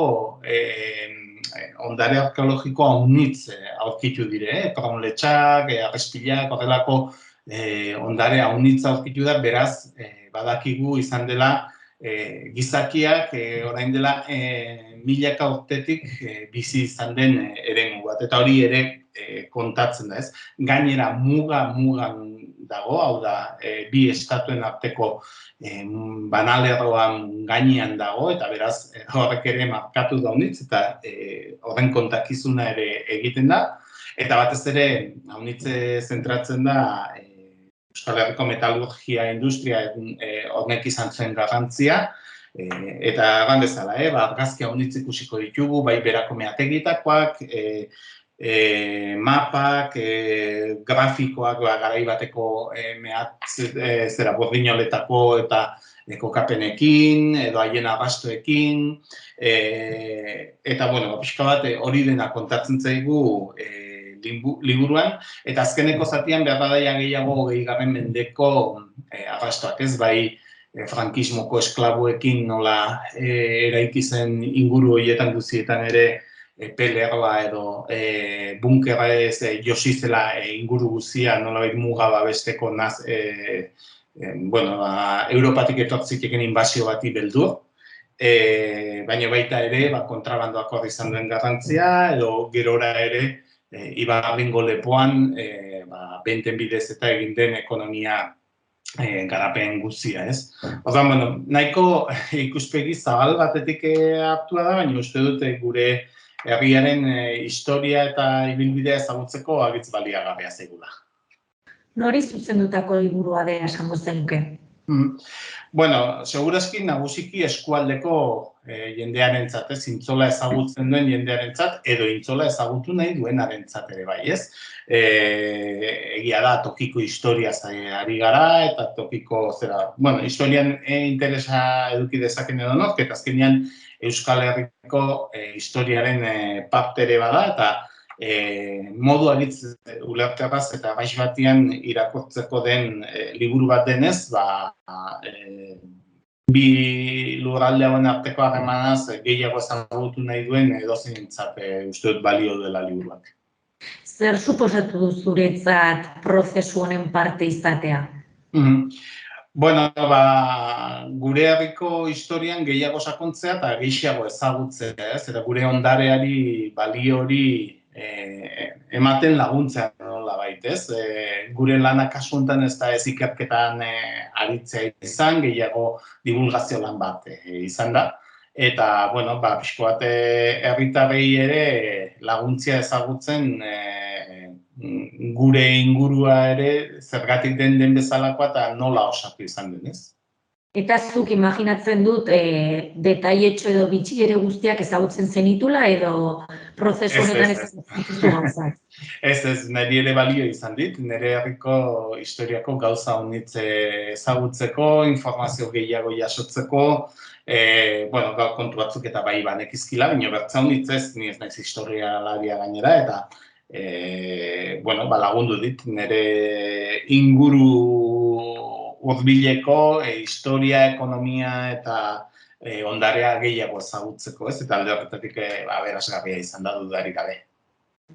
ondare arkeologikoa haunitz aurkitu dire, Kronletxak, Arrespilak, horrelako ondare haunitz aurkitu da, beraz, badakigu izan dela gizakiak orain dela milaka urtetik bizi izan den eremu bat, eta hori ere kontatzen da, ez? Gainera mugan dago, hau da, bi estatuen arteko banalerroan gainean dago, eta beraz horrek ere markatu daunitz, eta horren kontakizuna ere egiten da, eta batez ere haunitze zentratzen da Euskal Herriko metalurgia industria hornek izan zen garrantzia, eta egan bezala, argazki haunitz ikusiko ditugu, bai berako meategitakoak, mapak, grafikoak, garai bateko burdinoletako eta kokapenekin, edo haien arrastoekin, eta, pixka bat hori dena kontatzen zaigu liburuan, eta azkeneko zatian behar badaia gehiago 20. mendeko arrastoak, ez bai frankismoko esklabuekin nola eraiki zen inguru horietan guztietan ere pelerroa edo bunkerra ez josi zela inguru guzia nolabait muga babesteko Europatik etortziteken inbasio bati beldur, baina baita ere kontrabandoak hor izan duen garrantzia, edo gerora ere Ibarringo lepoan benten bidez eta egin den ekonomia garapen guzia, ez? Orduan, nahiko ikuspegi zabal batetik hartua da, baina uste dute gure herriaren historia eta ibilbidea ezagutzeko agitz baliagarria zaigula. Nori zuzendutako liburua dela esango zenuke? Segurazki nagusiki eskualdeko jendearentzat, intzola ezagutzen duen jendearentzat, edo intzola ezagutu nahi duenarentzat ere bai, ez? Egia da, tokiko historiaz ari gara, eta tokiko historian interesa eduki dezaken edo nork, eta azkenean Euskal Herriko historiaren parte ere bada, eta modu agitz ulerteraz eta baix batian irakurtzeko den liburu bat denez, bi lurralde hauen arteko harremanaz gehiago ezagutu nahi duen edozeinentzat uste dut balio dela liburuak. Zer suposatu du zuretzat prozesu honen parte izatea? Bueno, gure herriko historian gehiago sakontzea eta gehiago ezagutzea, ez? Eta gure ondareari balio hori ematen laguntzea nolabait, ez? Gure lanak kasu honetan ez da ez ikerketan aritzea izan, gehiago divulgazio lan bat izan da. Eta, bueno, pixko bat herritarrei ere laguntzia ezagutzen gure ingurua ere zergatik den bezalakoa eta nola osatu izan denez. Eta zuk imaginatzen dut detailetxo edo bitxi ere guztiak ezagutzen zenitula edo prozesu honetan ezagutzen gauzak. Ez, niri ere balio izan dit, nire herriko historiako gauza honitz ezagutzeko, informazio gehiago jasotzeko, bueno, kontu batzuk eta bai banekizkila, baina bertza honitz ez, ni ez naiz historialaria gainera, eta bueno, lagundu dit, nire inguru hurbileko historia, ekonomia eta ondarea gehiago ezagutzeko, ez? Eta alde horretatik aberasgarria izan da dudarik gabe.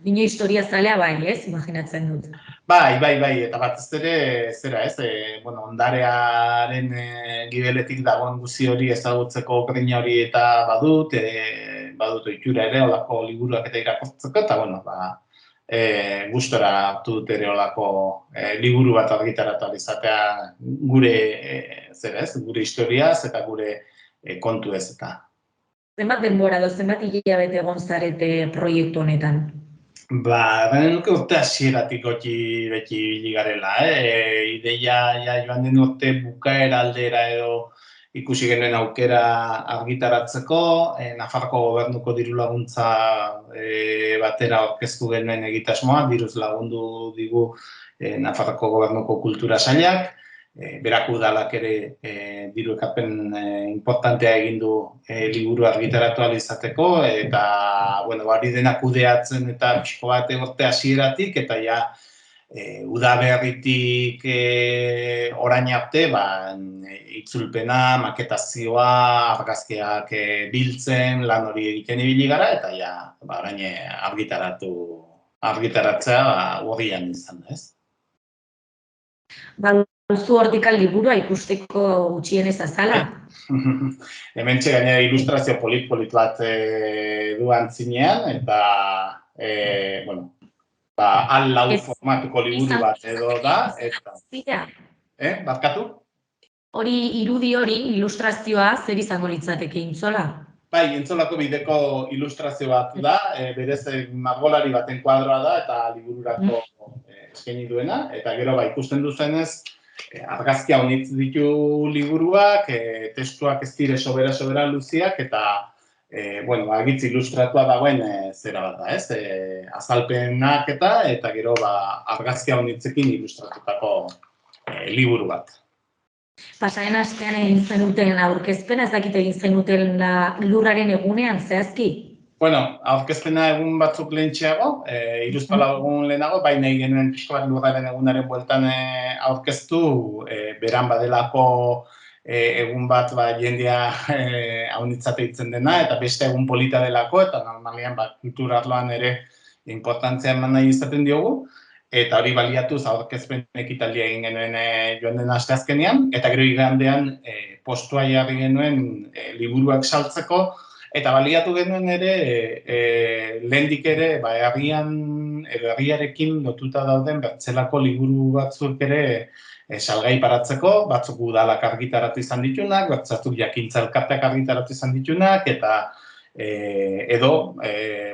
Bine historia zalea bai, ez? Imaginatzen dut. Bai, eta batez ere, zera, ez? Bueno, ondarearen gibeletik dagoen guzi hori ezagutzeko grina hori eta badut ohitura ere, olako liburuak eta irakurtzeko, eta, bueno, gustora hartu dut ere olako liburu bat argitaratu izatea gure, zera, ez? Gure historiaz eta gure kontu ez eta. Zenbat denbora edo zenbat hilabete egon zarete proiektu honetan? Baina nuke urte hasieratik beti garela, ideia joan den urte bukaera aldera edo ikusi genuen aukera argitaratzeko, Nafarroko gobernuko diru laguntza batera aurkeztu genuen egitasmoa, diruz lagundu digu Nafarroko gobernuko kultura sailak, berak udalak ere diru ekarpen importantea egin du liburu argitaratu ahal izateko, eta, bueno, hori denak kudeatzen eta pixko bat urte hasieratik, eta ja, udaberritik orain arte, itzulpena, maketazioa, argazkiak biltzen, lan hori egiten ibili gara, eta ja, orain argitaratzea urrian izan da, ez? Zu hortikal liburua ikusteko gutxienez azala? Hementxe gainera ilustrazio polit bat duan zinean, eta, bueno, lau formatuko liburu bat edo da, eta... Barkatu? Hori irudi hori, ilustrazioa, zer izango litzateke intzola? Bai, intzolako bideko ilustrazio bat da, berez margolari baten kuadroa da, eta libururako eskaini duena, eta gero ikusten duzenez, argazkia honitz ditu liburuak, testuak ez dire sobera luziak, eta bueno, agitz ilustratua dagoen zera bat da, ez? Azalpenak eta gero argazkia honitzekin ilustratutako liburu bat. Pasaren astean egin zenuten aurkezpena, ez dakit egin zenuten lurraren egunean, zehazki? Bueno, aurkezpena egun batzuk lehentxeago, hiruzpalau egun lehenago, baina nahi genuen pixko bat lurraren egunaren bueltan aurkeztu, beran badelako egun bat jendea haunitzate hitzen dena, eta beste egun polita delako, eta normalian kultura arloan ere importantzia eman nahi izaten diogu, eta hori baliatuz aurkezpen ekitaldia egin genuen joan den asteazkenean, eta gero igandean postua jarri genuen liburuak saltzeko, eta baliatu genuen ere, lehendik ere, herriarekin lotuta dauden bertzelako liburu batzuk ere salgai paratzeko, batzuk udalak argitaratu izan ditunak, batzuk jakintza elkarteak argitaratu izan ditunak, eta edo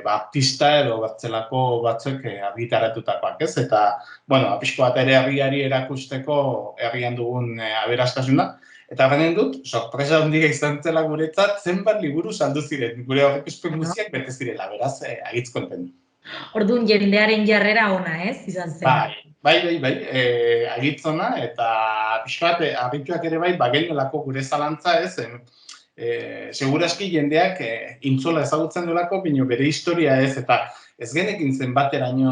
artista edo bertzelako batzuk argitaratutakoak, ez? Eta, bueno, pixko bat ere herriari erakusteko herrian dugun aberastasuna. Eta garen dut, sorpresa handia izan zela guretzat, zenbat liburu saldu ziren, gure aurreikuspen guztiak bete zirela, beraz, agitz konten. Orduan jendearen jarrera ona, ez? Izan zen. Bai, agitz ona, eta pixko bat, harrituak ere bai, genuelako gure zalantza, ez? Seguraski jendeak intzola ezagutzen duelako, bino bere historia ez, eta ez genekin zenbateraino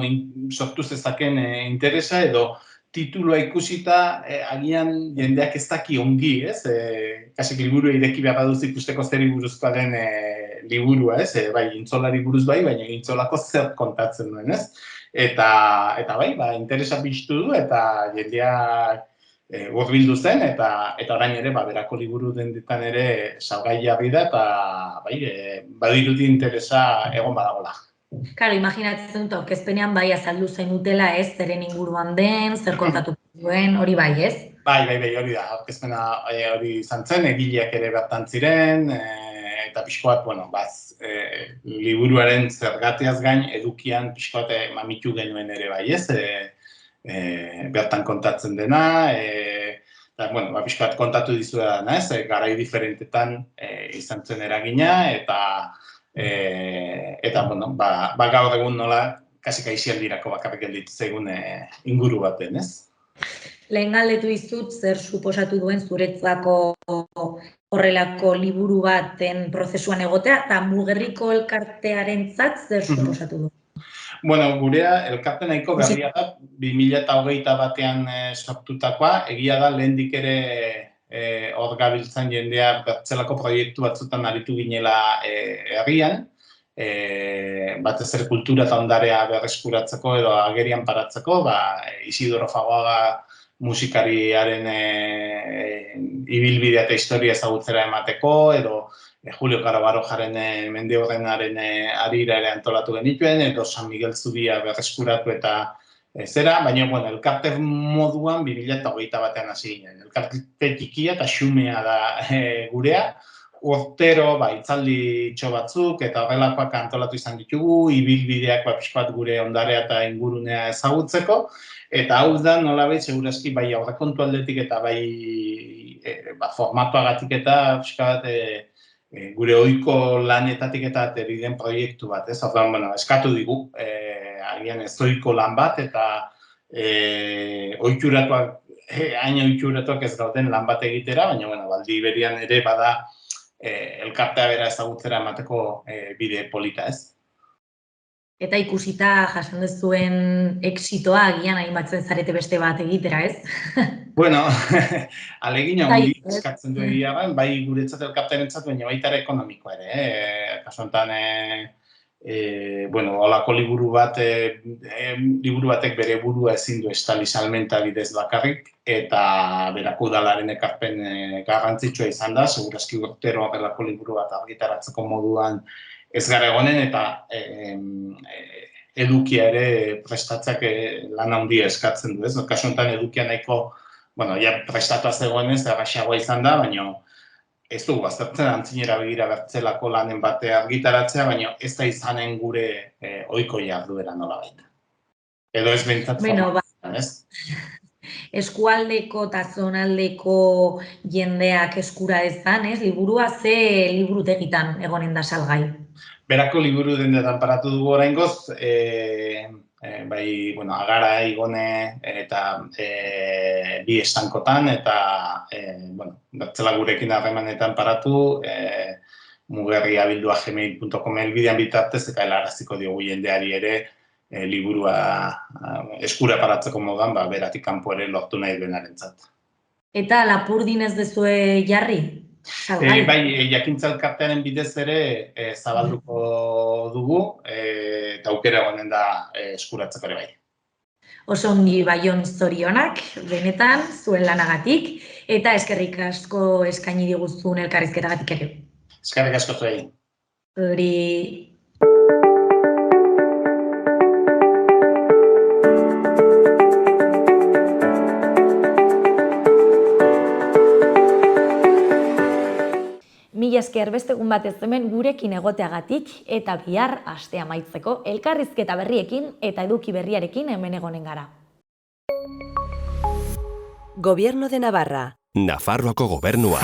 sortu zezaken interesa edo titulua ikusita, agian jendeak ez daki ongi, ez? Kasik liburu ireki behar baduz ikusteko zeri buruzkoa den liburua, ez? Bai, intzolari buruz bai, baina intzolako zer kontatzen duen, ez? Eta bai, interesa piztu du, eta jendeak hurbildu zen, eta orain ere, berako liburu dendetan ere salgai jarri da, eta badirudi interesa egon badagola. Claro, imaginatzen dut, aurkezpenean bai azaldu zenutela, ez, zeren inguruan den, zer kontatu duen, hori bai, ez? Bai, hori da, aurkezpena hori izan zen, egileak ere bertan ziren, eta pixko bat, liburuaren zergatiaz gain, edukian pixko bat mamitu genuen ere bai, ez? Bertan kontatzen dena, eta, pixko bat kontatu dizueda dena, ez? Garai diferentetan izan zen eragina, eta gaur egun nola, kasik aizialdirako bakarrik gelditu zaigun inguru baten, ez? Lehen galdetu dizut, zer suposatu duen zuretzako horrelako liburu baten prozesuan egotea, eta Mugerriko elkartearentzat zer suposatu du? Gurea elkarte nahiko berria da, 2021 batean sortutakoa, egia da lehendik ere hor gabiltzan jendea bertzelako proiektu batzutan aritu ginela herrian, batez ere kultura eta ondarea berreskuratzeko edo agerian paratzeko, Isidoro Fagoaga musikariaren ibilbidea eta historia ezagutzera emateko, edo Julio Carabarojaren mende horrenaren arira ere antolatu genituen, edo San Miguel Zubia berreskuratu eta zera, baina, elkarte moduan 2021 batean hasi ginen. Elkarte txikia eta xumea da gurea, urtero, hitzaldi txo batzuk eta horrelakoak antolatu izan ditugu, ibilbideak pixkat gure ondarea eta ingurunea ezagutzeko, eta hau da, nolabait, segurazki, bai aurrekontu aldetik eta bai formatuagatik eta pixkat gure ohiko lanetatik eta ateriden proiektu bat, ez? Orduan, eskatu digu, agian ez ohiko lan bat, eta hain ohitxuratuak ez gauden lan bat egitera, baina, baldi berian ere bada elkartea bera ezagutzera emateko bide polita, ez? Eta ikusita jasan duzuen exitoa agian hainbatzen zarete beste bat egitera, ez? Alegin hori eskatzen du egia, bai guretzat elkartearentzat, baina baita ere ekonomikoa ere. Kasu honetan, holako liburu batek bere burua ezin du estali salmenta bidez bakarrik, eta berako udalaren ekarpen garrantzitsua izan da, segurazki urtero horrelako liburu bat argitaratzeko moduan ez gara egonen, eta edukia ere prestatzeak lan handia eskatzen du, ez? Kasu honetan edukia nahiko, prestatua zegoenez, erraxagoa izan da, baina ez dugu aztertzen antzinera begira bertzelako lanen bate argitaratzea, baina ez da izanen gure ohiko jarduera nolabait. Edo ez behintzat ez? Eskualdeko eta zonaldeko jendeak eskura ezan, ez? Liburua ze liburutegitan egonen da salgai? Berako liburu dendetan paratu dugu oraingoz, Agara, Igone eta bi estankotan, eta bertzela gurekin harremanetan paratu, mugerriabildua@gmail.com elbidean bitartez, eta helaraziko diogu jendeari ere liburua eskura paratzeko modan, beratik kanpo ere lortu nahi duenarentzat. Eta Lapurdin ez duzue jarri? Bai, jakintza elkartearen bidez ere zabalduko dugu, eta aukera egonen da eskuratzeko ere bai. Oso ongi Baion zorionak, benetan, zuen lanagatik, eta eskerrik asko eskaini diguzun elkarrizketagatik ere. Eskerrik asko zuei. Hori... Mila esker beste egun batez hemen gurekin egoteagatik eta bihar astea amaitzeko elkarrizketa berriekin eta eduki berriarekin hemen egonen gara. Gobierno de Navarra. Nafarroako gobernua.